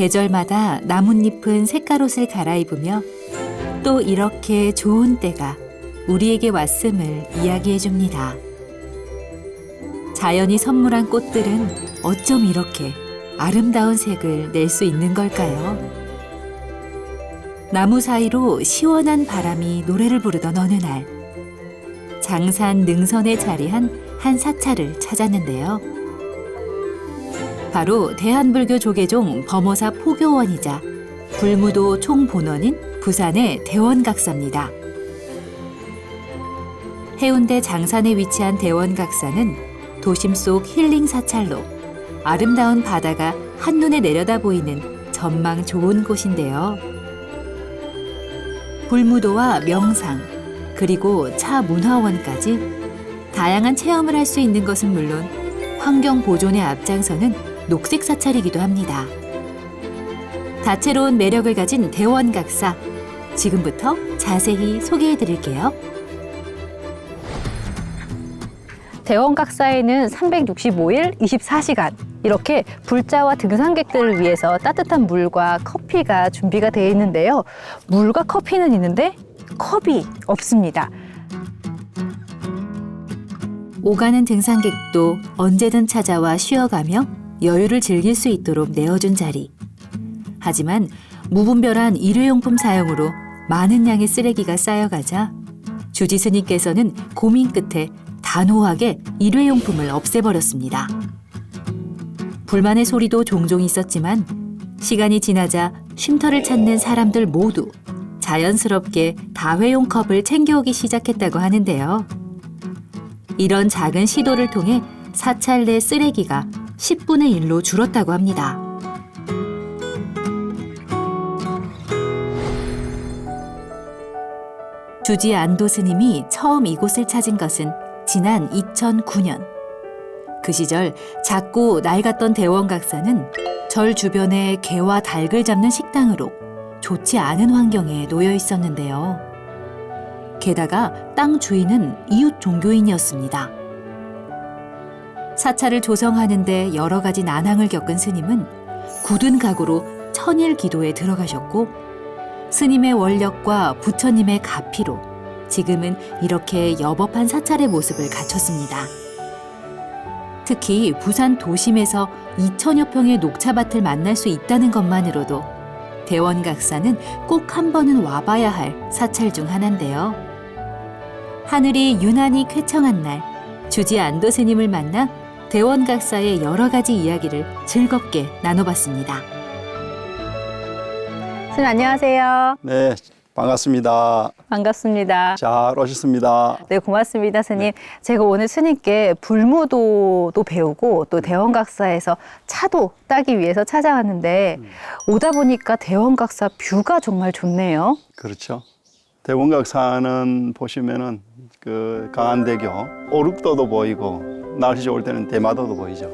계절마다 나뭇잎은 색깔옷을 갈아입으며 또 이렇게 좋은 때가 우리에게 왔음을 이야기해 줍니다. 자연이 선물한 꽃들은 어쩜 이렇게 아름다운 색을 낼 수 있는 걸까요? 나무 사이로 시원한 바람이 노래를 부르던 어느 날, 장산 능선에 자리한 한 사찰을 찾았는데요. 바로 대한불교 조계종 범어사 포교원이자 불무도 총본원인 부산의 대원각사입니다. 해운대 장산에 위치한 대원각사는 도심 속 힐링 사찰로 아름다운 바다가 한눈에 내려다 보이는 전망 좋은 곳인데요. 불무도와 명상, 그리고 차 문화원까지 다양한 체험을 할 수 있는 것은 물론 환경 보존에 앞장서는 녹색 사찰이기도 합니다. 다채로운 매력을 가진 대원각사, 지금부터 자세히 소개해 드릴게요. 대원각사에는 365일 24시간 이렇게 불자와 등산객들을 위해서 따뜻한 물과 커피가 준비가 되어 있는데요. 물과 커피는 있는데 컵이 없습니다. 오가는 등산객도 언제든 찾아와 쉬어가며 여유를 즐길 수 있도록 내어준 자리. 하지만 무분별한 일회용품 사용으로 많은 양의 쓰레기가 쌓여가자 주지 스님께서는 고민 끝에 단호하게 일회용품을 없애버렸습니다. 불만의 소리도 종종 있었지만 시간이 지나자 쉼터를 찾는 사람들 모두 자연스럽게 다회용 컵을 챙겨오기 시작했다고 하는데요. 이런 작은 시도를 통해 사찰 내 쓰레기가 10분의 1로 줄었다고 합니다. 주지 안도 스님이 처음 이곳을 찾은 것은 지난 2009년. 그 시절 작고 낡았던 대원각사는 절 주변에 개와 닭을 잡는 식당으로 좋지 않은 환경에 놓여 있었는데요. 게다가 땅 주인은 이웃 종교인이었습니다. 사찰을 조성하는데 여러 가지 난항을 겪은 스님은 굳은 각오로 천일 기도에 들어가셨고 스님의 원력과 부처님의 가피로 지금은 이렇게 여법한 사찰의 모습을 갖췄습니다. 특히 부산 도심에서 2천여 평의 녹차밭을 만날 수 있다는 것만으로도 대원각사는 꼭 한 번은 와봐야 할 사찰 중 하나인데요. 하늘이 유난히 쾌청한 날, 주지 안도 스님을 만나 대원각사의 여러 가지 이야기를 즐겁게 나눠봤습니다. 스님 안녕하세요. 네, 반갑습니다. 반갑습니다. 잘 오셨습니다. 네, 고맙습니다, 스님. 제가 오늘 스님께 불무도도 배우고 또 대원각사에서 차도 따기 위해서 찾아왔는데 오다 보니까 대원각사 뷰가 정말 좋네요. 그렇죠. 대원각사는 보시면은 그 강안대교, 오륙도도 보이고 날씨 좋을 때는 대마도도 보이죠.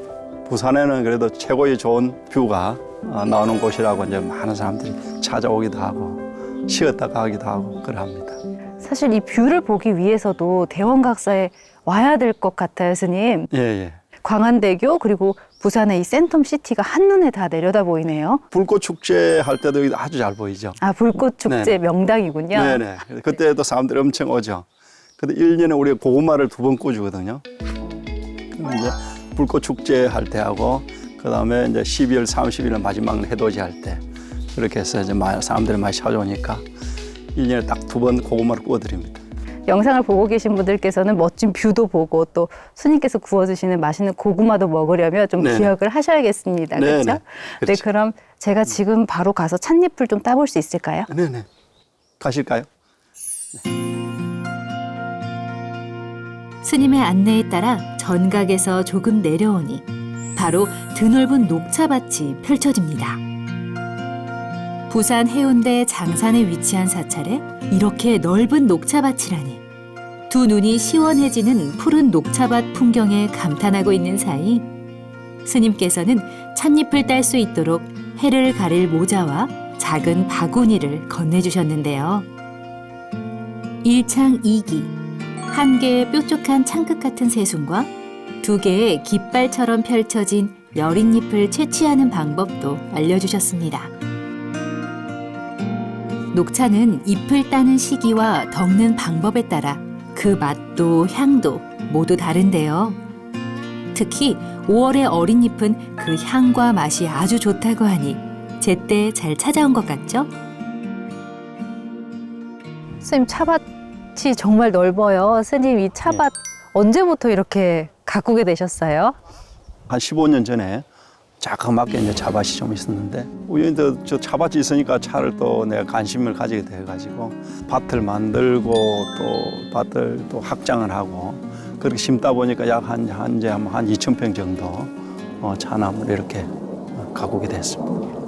부산에는 그래도 최고의 좋은 뷰가 나오는 곳이라고 이제 많은 사람들이 찾아오기도 하고 쉬었다 가기도 하고 그러합니다. 사실 이 뷰를 보기 위해서도 대원각사에 와야 될 것 같아요, 스님. 예, 예. 광안대교 그리고 부산의 이 센텀시티가 한눈에 다 내려다 보이네요. 불꽃 축제 할 때도 여기 아주 잘 보이죠. 아, 불꽃축제 네네. 명당이군요. 네네. 그때도 사람들이 엄청 오죠. 근데 1년에 우리가 고구마를 2번 꽂주거든요. 이제 불꽃 축제 할 때 하고 그다음에 이제 12월 30일 마지막 해돋이 할 때 그렇게 해서 이제 사람들이 많이 찾아오니까 1년에 딱 2번 고구마를 구워드립니다. 영상을 보고 계신 분들께서는 멋진 뷰도 보고 또 스님께서 구워주시는 맛있는 고구마도 먹으려면 좀 네네. 기억을 하셔야겠습니다. 네네. 그렇죠? 네, 그렇죠. 그럼 제가 지금 바로 가서 찻잎을 좀 따볼 수 있을까요? 네네. 가실까요? 스님의 안내에 따라 전각에서 조금 내려오니 바로 드넓은 녹차밭이 펼쳐집니다. 부산 해운대 장산에 위치한 사찰에 이렇게 넓은 녹차밭이라니. 두 눈이 시원해지는 푸른 녹차밭 풍경에 감탄하고 있는 사이 스님께서는 찻잎을 딸 수 있도록 해를 가릴 모자와 작은 바구니를 건네주셨는데요. 일창 이기, 한 개의 뾰족한 창끝 같은 새순과 두 개의 깃발처럼 펼쳐진 여린 잎을 채취하는 방법도 알려주셨습니다. 녹차는 잎을 따는 시기와 덮는 방법에 따라 그 맛도 향도 모두 다른데요. 특히 5월의 어린 잎은 그 향과 맛이 아주 좋다고 하니 제때 잘 찾아온 것 같죠? 스님 차밭이 정말 넓어요. 스님 이 차밭 언제부터 이렇게 가꾸게 되셨어요? 한 15년 전에 자그맣게 이제 차밭이 좀 있었는데 우연히 저 차밭이 있으니까 차를 또 내가 관심을 가지게 돼가지고 밭을 만들고 또 밭을 또 확장을 하고 그렇게 심다 보니까 약 한 2,000평 정도 차나무를 이렇게 가꾸게 됐습니다.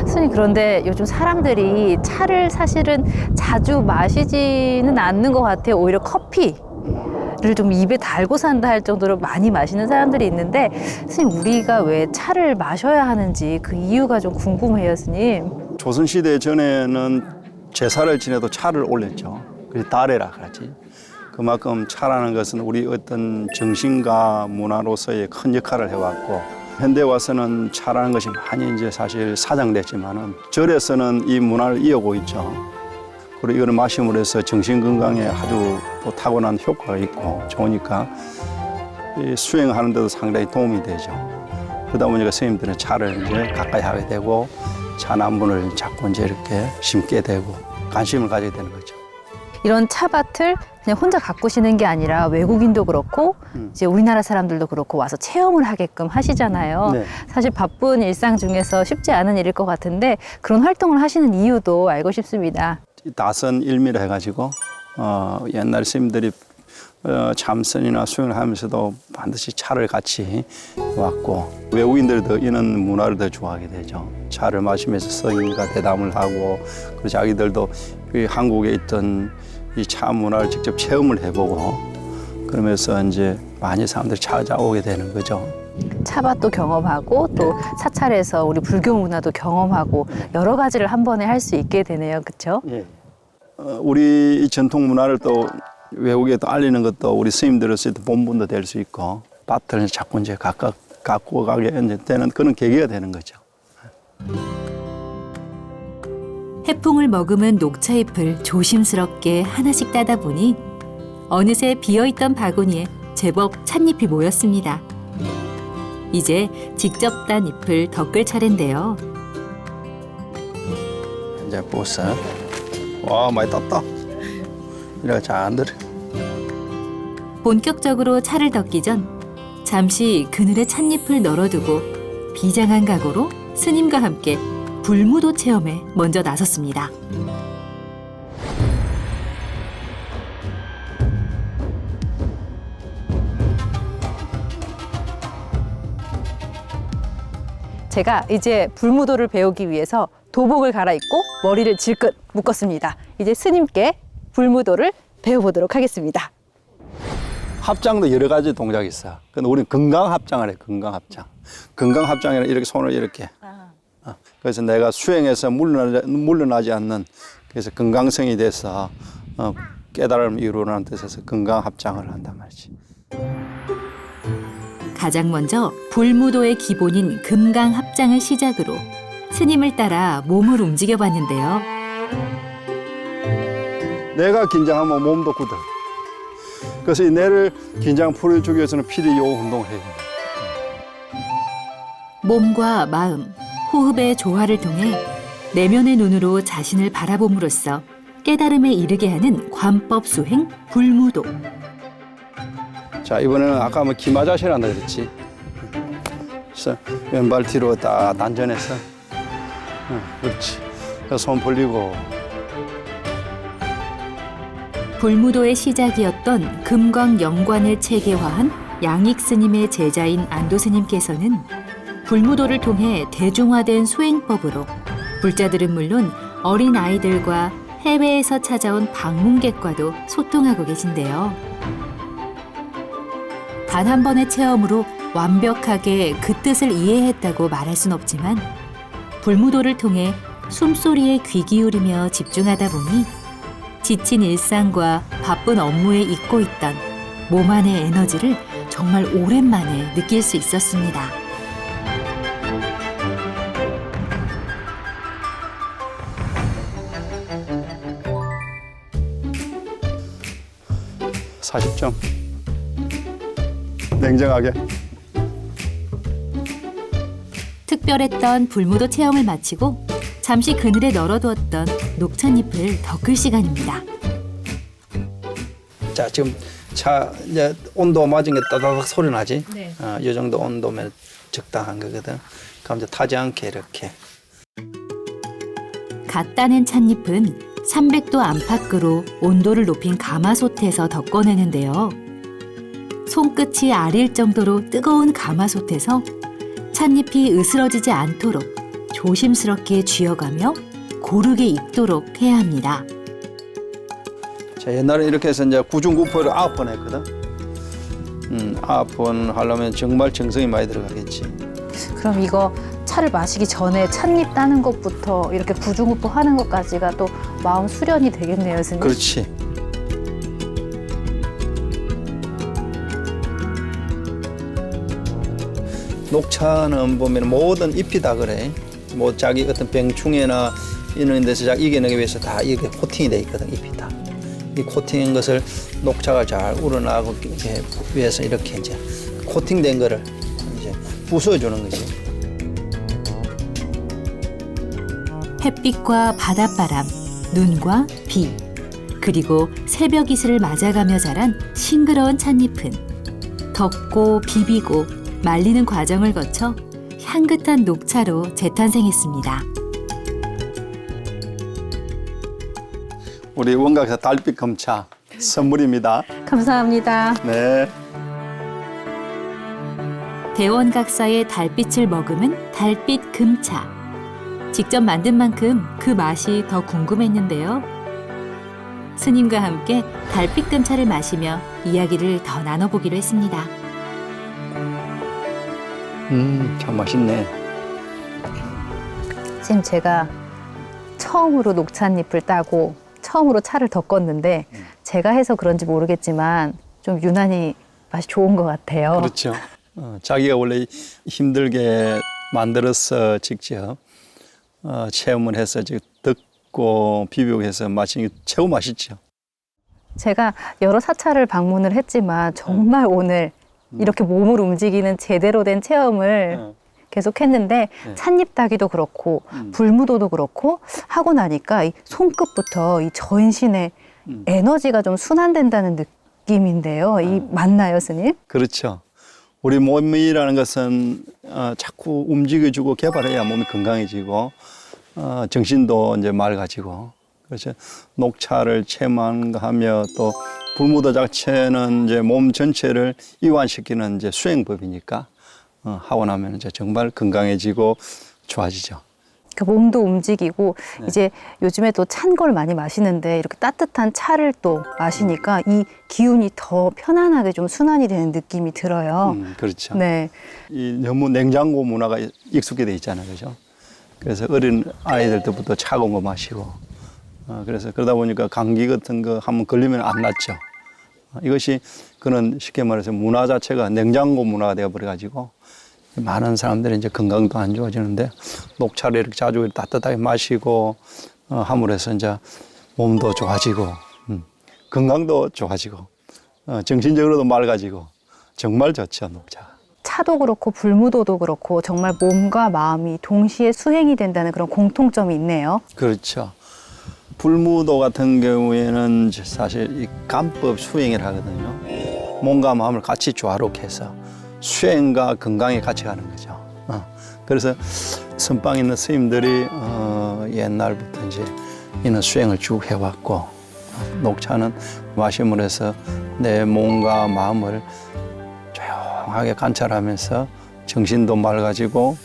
스님 그런데 요즘 사람들이 차를 사실은 자주 마시지는 않는 것 같아요. 오히려 커피를 좀 입에 달고 산다 할 정도로 많이 마시는 사람들이 있는데 스님 우리가 왜 차를 마셔야 하는지 그 이유가 좀 궁금해요, 스님. 조선시대 전에는 제사를 지내도 차를 올렸죠. 그래서 다래라 그러지. 그만큼 차라는 것은 우리 어떤 정신과 문화로서의 큰 역할을 해왔고 현대 와서는 차라는 것이 많이 이제 사실 사장됐지만은 절에서는 이 문화를 이어오고 있죠. 그리고 이거를 마심으로 해서 정신 건강에 아주 또 타고난 효과가 있고 좋으니까 이 수행하는 데도 상당히 도움이 되죠. 그러다 보니까 스님들은 차를 이제 가까이 하게 되고 차나무를 자꾸 이제 이렇게 심게 되고 관심을 가지게 되는 거죠. 이런 차밭을 그냥 혼자 가꾸시는 게 아니라 외국인도 그렇고 이제 우리나라 사람들도 그렇고 와서 체험을 하게끔 하시잖아요. 네. 사실 바쁜 일상 중에서 쉽지 않은 일일 것 같은데 그런 활동을 하시는 이유도 알고 싶습니다. 다선 일미를 해가지고 옛날 스님들이 참선이나 수행을 하면서도 반드시 차를 같이 왔고 외국인들이 더 이런 문화를 더 좋아하게 되죠. 차를 마시면서 성인과 대담을 하고 그리고 자기들도 이 한국에 있던 이 차 문화를 직접 체험을 해보고 그러면서 이제 많이 사람들이 찾아오게 되는 거죠. 차밭도 경험하고 또 사찰에서 우리 불교 문화도 경험하고 여러 가지를 한 번에 할 수 있게 되네요. 그렇죠? 예. 우리 이 전통 문화를 또 외국에 또 알리는 것도 우리 스님들로서도 본분도 될 수 있고 밭을 자꾸 이제 각각 갖고 가게 되는 그런 계기가 되는 거죠. 해풍을 머금은 녹차잎을 조심스럽게 하나씩 따다 보니 어느새 비어있던 바구니에 제법 찻잎이 모였습니다. 이제 직접 딴 잎을 덮을 차례인데요. 이제 보쌈. 와 많이 땄다. 이래 잘 들어. 본격적으로 차를 덮기 전 잠시 그늘에 찻잎을 널어두고 비장한 각오로 스님과 함께 불무도 체험에 먼저 나섰습니다. 제가 이제 불무도를 배우기 위해서 도복을 갈아입고 머리를 질끈 묶었습니다. 이제 스님께 불무도를 배워보도록 하겠습니다. 합장도 여러 가지 동작이 있어. 근데 우리는 건강 합장을 해. 건강 합장. 건강 합장이라 이렇게 손을 이렇게. 그래서 내가 수행해서 물러나지 않는 그래서 건강성이 돼서 깨달음을 이루라는 뜻에서 건강 합장을 한단 말이지. 가장 먼저 불무도의 기본인 금강 합장을 시작으로 스님을 따라 몸을 움직여 봤는데요. 내가 긴장하면 몸도 굳어. 그래서 이 뇌를 긴장 풀어주기 위해서는 필히 요 운동을 해야 된다. 몸과 마음, 호흡의 조화를 통해 내면의 눈으로 자신을 바라봄으로써 깨달음에 이르게 하는 관법 수행 불무도. 자 이번에는 아까 뭐 기마자세를 한다 그랬지. 그래서 왼발 뒤로 딱 단전해서 그렇지. 그래서 손 벌리고. 불무도의 시작이었던 금광영관을 체계화한 양익 스님의 제자인 안도 스님께서는 불무도를 통해 대중화된 수행법으로 불자들은 물론 어린 아이들과 해외에서 찾아온 방문객과도 소통하고 계신데요. 단 한 번의 체험으로 완벽하게 그 뜻을 이해했다고 말할 순 없지만 불무도를 통해 숨소리에 귀 기울이며 집중하다 보니 지친 일상과 바쁜 업무에 잊고 있던 몸 안의 에너지를 정말 오랜만에 느낄 수 있었습니다. 40점. 냉정하게. 특별했던 불무도 체험을 마치고 잠시 그늘에 널어두었던 녹찻잎을 덮을 시간입니다. 자, 지금 차 이제 온도 맞은 게 따다닥 소리 나지? 네. 이 정도 온도면 적당한 거거든. 그럼 이제 타지 않게 이렇게. 갓 따낸 찻잎은 300도 안팎으로 온도를 높인 가마솥에서 덮어내는데요. 손끝이 아릴 정도로 뜨거운 가마솥에서 찻잎이 으스러지지 않도록 조심스럽게 쥐어가며 고르게 익도록 해야 합니다. 자, 옛날에 이렇게 해서 이제 구중구포를 9번 했거든. 9번 하려면 정말 정성이 많이 들어가겠지. 그럼 이거 차를 마시기 전에 찻잎 따는 것부터 이렇게 구중구포 하는 것까지가 또 마음 수련이 되겠네요, 스님. 그렇지. 녹차는 보면 모든 잎이 다 그래. 뭐 자기 어떤 병충해나 이런 데서 자 이겨내기 위해서 다 이렇게 코팅이 돼 있거든, 잎이 다. 이 코팅인 것을 녹차가 잘 우러나고 이렇게 위해서 이렇게 이제 코팅된 거를 이제 부숴주는 거지. 햇빛과 바닷바람, 눈과 비, 그리고 새벽 이슬을 맞아가며 자란 싱그러운 찻잎은 덮고 비비고 말리는 과정을 거쳐 향긋한 녹차로 재탄생했습니다. 우리 원각사 달빛 금차 선물입니다. 감사합니다. 네. 대원각사의 달빛을 머금은 달빛 금차. 직접 만든 만큼 그 맛이 더 궁금했는데요. 스님과 함께 달빛 금차를 마시며 이야기를 더 나눠보기로 했습니다. 참 맛있네. 지금 제가 처음으로 녹찻잎을 따고 처음으로 차를 덮었는데 제가 해서 그런지 모르겠지만 좀 유난히 맛이 좋은 것 같아요. 그렇죠. 자기가 원래 힘들게 만들어서 직접 체험을 해서 지금 듣고 비비고 해서 마시는 게 최고 맛있죠. 제가 여러 사찰을 방문을 했지만 정말 오늘 이렇게 몸을 움직이는 제대로 된 체험을 계속 했는데 찻잎 따기도 그렇고 불무도도 그렇고 하고 나니까 이 손끝부터 이 전신에 에너지가 좀 순환된다는 느낌인데요. 이 맞나요, 스님? 그렇죠. 우리 몸이라는 것은 자꾸 움직여주고 개발해야 몸이 건강해지고 정신도 이제 맑아지고 그래서 녹차를 체험하며 또 불무도 자체는 이제 몸 전체를 이완시키는 이제 수행법이니까 하고 나면 이제 정말 건강해지고 좋아지죠. 그 몸도 움직이고 이제 요즘에 또 찬 걸 많이 마시는데 이렇게 따뜻한 차를 또 마시니까 이 기운이 더 편안하게 좀 순환이 되는 느낌이 들어요. 그렇죠. 네. 이 너무 냉장고 문화가 익숙해 돼 있잖아요, 그죠? 그래서 어린 아이들 때부터 차가운 거 마시고, 그래서 그러다 보니까 감기 같은 거 한번 걸리면 안 낫죠. 이것이 그런 쉽게 말해서 문화 자체가 냉장고 문화가 되어버려가지고 많은 사람들이 이제 건강도 안 좋아지는데 녹차를 이렇게 자주 따뜻하게 마시고 함으로 해서 이제 몸도 좋아지고 건강도 좋아지고 정신적으로도 맑아지고 정말 좋죠, 녹차가. 차도 그렇고 불무도도 그렇고 정말 몸과 마음이 동시에 수행이 된다는 그런 공통점이 있네요. 그렇죠. 불무도 같은 경우에는 사실 이 감법 수행을 하거든요. 몸과 마음을 같이 조화롭게 해서 수행과 건강에 같이 가는 거죠. 그래서 선방에 있는 스님들이 옛날부터 이제 이런 수행을 쭉 해왔고 녹차는 마심으로 해서 내 몸과 마음을 조용하게 관찰하면서 정신도 맑아지고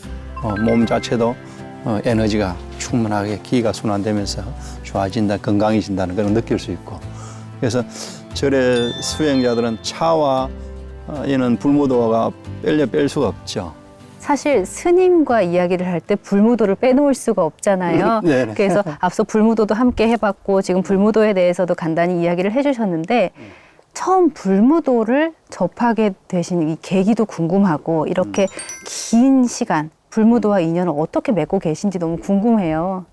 몸 자체도 에너지가 충분하게 기가 순환되면서 좋아진다, 건강해진다는 걸 느낄 수 있고 그래서 절의 수행자들은 차와 이는 불무도가 뺄 수가 없죠. 사실 스님과 이야기를 할 때 불무도를 빼놓을 수가 없잖아요. 네네. 그래서 앞서 불무도도 함께 해봤고 지금 불무도에 대해서도 간단히 이야기를 해주셨는데 처음 불무도를 접하게 되신 이 계기도 궁금하고 이렇게 긴 시간 불무도와 인연을 어떻게 맺고 계신지 너무 궁금해요.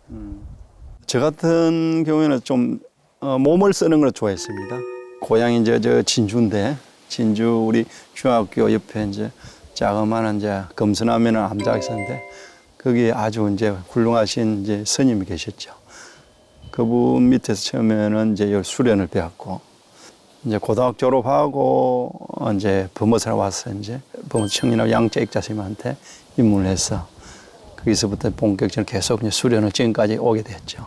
저 같은 경우에는 좀 몸을 쓰는 걸 좋아했습니다. 고향이 이제 저 진주인데 진주 우리 중학교 옆에 이제 자그마한 이제 금수남이라는 암자가 있었는데 거기에 아주 이제 훌륭하신 이제 스님이 계셨죠. 그분 밑에서 처음에는 이제 수련을 배웠고 이제 고등학교 졸업하고 이제 범어사에 와서 이제 범어 청년하고 양재익자 스님한테 입문을 해서 거기서부터 본격적으로 계속 이제 수련을 지금까지 오게 됐죠.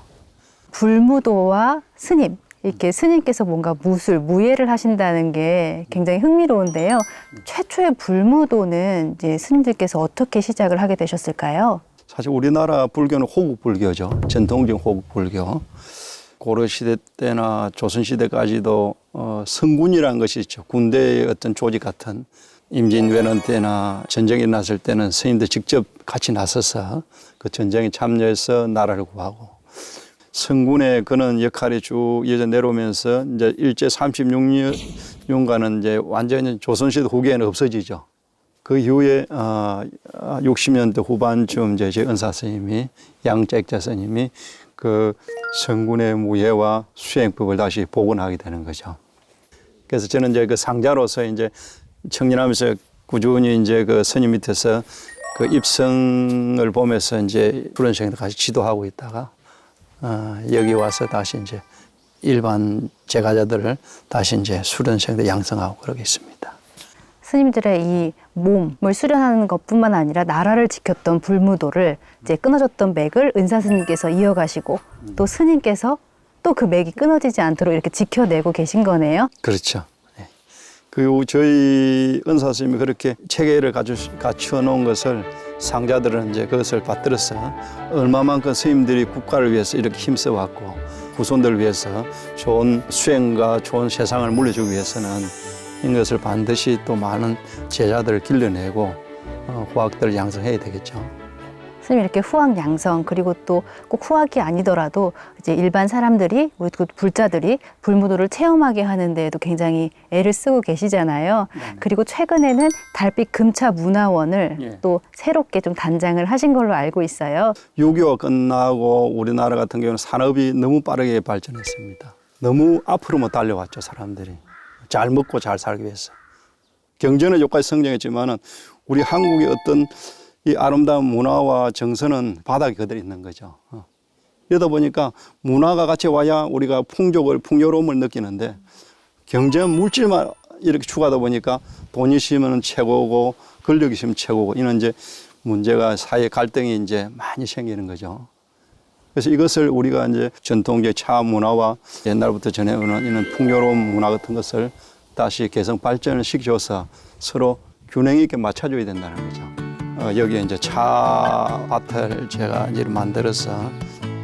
불무도와 스님, 이렇게 스님께서 뭔가 무예를 하신다는 게 굉장히 흥미로운데요. 최초의 불무도는 이제 스님들께서 어떻게 시작을 하게 되셨을까요? 사실 우리나라 불교는 호국불교죠. 전통적인 호국불교. 고려시대 때나 조선시대까지도 성군이라는 것이 있죠. 군대의 어떤 조직 같은 임진왜란 때나 전쟁이 났을 때는 스님들 직접 같이 나서서 그 전쟁에 참여해서 나라를 구하고 성군의 그런 역할이 쭉 이어져 내려오면서 이제 일제 36년간은 이제 완전히 조선시대 후기에는 없어지죠. 그 이후에 60년대 후반쯤 이제 제 은사 스님이 양재익자 스님이 그 성군의 무예와 수행법을 다시 복원하게 되는 거죠. 그래서 저는 이제 그 상자로서 이제 청년하면서 꾸준히 이제 그 스님 밑에서 그 입성을 보면서 이제 그런 생들 같이 지도하고 있다가 여기 와서 다시 이제 일반 제가자들을 다시 이제 수련생들 양성하고 그러고 있습니다. 스님들의 이 몸을 수련하는 것뿐만 아니라 나라를 지켰던 불무도를 이제 끊어졌던 맥을 은사 스님께서 이어가시고 또 스님께서 또 그 맥이 끊어지지 않도록 이렇게 지켜내고 계신 거네요. 그렇죠. 네. 그리고 저희 은사 스님이 그렇게 체계를 갖추어 놓은 것을 상자들은 이제 그것을 받들어서 얼마만큼 스님들이 국가를 위해서 이렇게 힘써왔고 후손들을 위해서 좋은 수행과 좋은 세상을 물려주기 위해서는 이것을 반드시 또 많은 제자들을 길러내고 후학들을 양성해야 되겠죠. 스님 이렇게 후학 양성 그리고 또 꼭 후학이 아니더라도 이제 일반 사람들이 우리 불자들이 불무도를 체험하게 하는 데에도 굉장히 애를 쓰고 계시잖아요. 그리고 최근에는 달빛 금차 문화원을 또 새롭게 좀 단장을 하신 걸로 알고 있어요. 6.25가 끝나고 우리나라 같은 경우는 산업이 너무 빠르게 발전했습니다. 너무 앞으로만 달려왔죠, 사람들이. 잘 먹고 잘 살기 위해서. 경제는 여기까지 성장했지만은 우리 한국의 어떤 이 아름다운 문화와 정서는 바닥에 그대로 있는 거죠. 이러다 보니까 문화가 같이 와야 우리가 풍요로움을 느끼는데 경제는 물질만 이렇게 추구하다 보니까 돈이 있으면 최고고 권력이 있으면 최고고 이런 이제 문제가 사회 갈등이 이제 많이 생기는 거죠. 그래서 이것을 우리가 이제 전통적 차 문화와 옛날부터 전해오는 이런 풍요로운 문화 같은 것을 다시 개성 발전을 시켜서 서로 균형 있게 맞춰줘야 된다는 거죠. 여기에 이제 차밭을 제가 이제 만들어서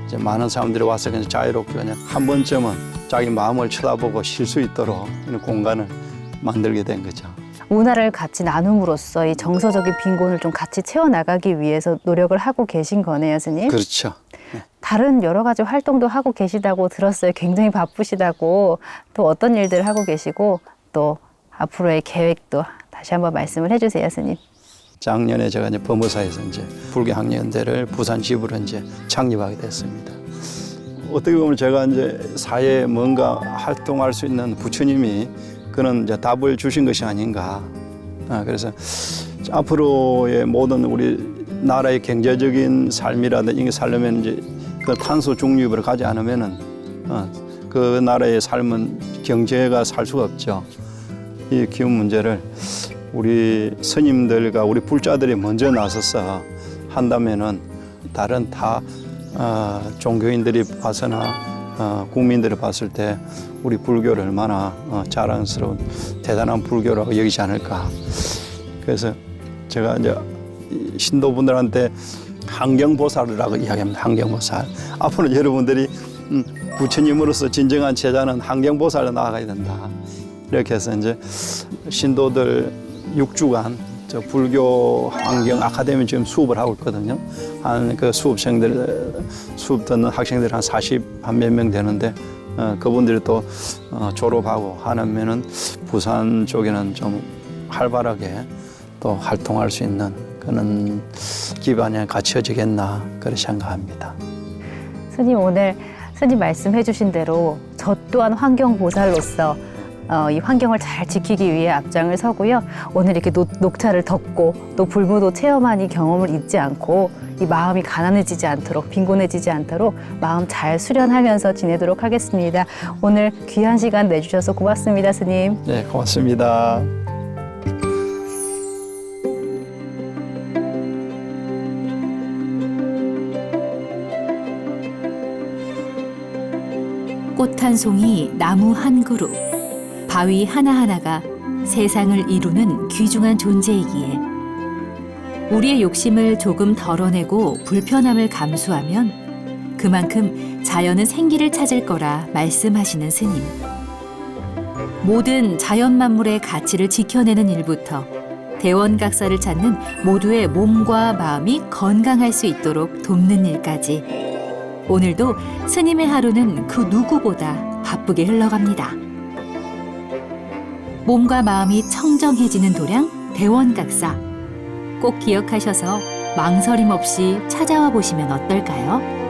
이제 많은 사람들이 와서 그냥 자유롭게 그냥 한 번쯤은 자기 마음을 쳐다보고 쉴 수 있도록 이런 공간을 만들게 된 거죠. 문화를 같이 나눔으로써 이 정서적인 빈곤을 좀 같이 채워나가기 위해서 노력을 하고 계신 거네요, 스님. 그렇죠. 다른 여러 가지 활동도 하고 계시다고 들었어요. 굉장히 바쁘시다고. 또 어떤 일들을 하고 계시고 또 앞으로의 계획도 다시 한번 말씀을 해주세요, 스님. 작년에 제가 이제 범어사에서 이제 불교학년대를 부산 지부로 이제 창립하게 됐습니다. 어떻게 보면 제가 이제 사회에 뭔가 활동할 수 있는 부처님이 그런 이제 답을 주신 것이 아닌가. 그래서 앞으로의 모든 우리 나라의 경제적인 삶이라든지 이게 살려면 이제 그 탄소 중립을 가지 않으면은 그 나라의 삶은 경제가 살 수가 없죠. 이 기후 문제를 우리 스님들과 우리 불자들이 먼저 나서서 한다면은 다른 다 종교인들이 봐서나 국민들이 봤을 때 우리 불교를 얼마나 자랑스러운 대단한 불교라고 여기지 않을까. 그래서 제가 이제 신도분들한테 환경보살이라고 이야기합니다. 환경보살. 앞으로 여러분들이 부처님으로서 진정한 제자는 환경보살로 나아가야 된다. 이렇게 해서 이제 신도들 6주간 저 불교 환경 아카데미 지금 수업을 하고 있거든요. 한 그 수업 듣는 학생들 한 40 한 몇 명 되는데 그분들이 또 졸업하고 하면은 부산 쪽에는 좀 활발하게 또 활동할 수 있는 그런 기반이 갖춰지겠나 그렇게 생각합니다. 스님 오늘 스님 말씀해 주신 대로 저 또한 환경보살로서 이 환경을 잘 지키기 위해 앞장을 서고요. 오늘 이렇게 녹차를 덮고 또 불무도 체험한 이 경험을 잊지 않고 이 마음이 가난해지지 않도록 빈곤해지지 않도록 마음 잘 수련하면서 지내도록 하겠습니다. 오늘 귀한 시간 내주셔서 고맙습니다, 스님. 네, 고맙습니다. 꽃 한 송이, 나무 한 그루, 바위 하나하나가 세상을 이루는 귀중한 존재이기에 우리의 욕심을 조금 덜어내고 불편함을 감수하면 그만큼 자연은 생기를 찾을 거라 말씀하시는 스님. 모든 자연 만물의 가치를 지켜내는 일부터 대원각사를 찾는 모두의 몸과 마음이 건강할 수 있도록 돕는 일까지 오늘도 스님의 하루는 그 누구보다 바쁘게 흘러갑니다. 몸과 마음이 청정해지는 도량 대원각사. 꼭 기억하셔서 망설임 없이 찾아와 보시면 어떨까요?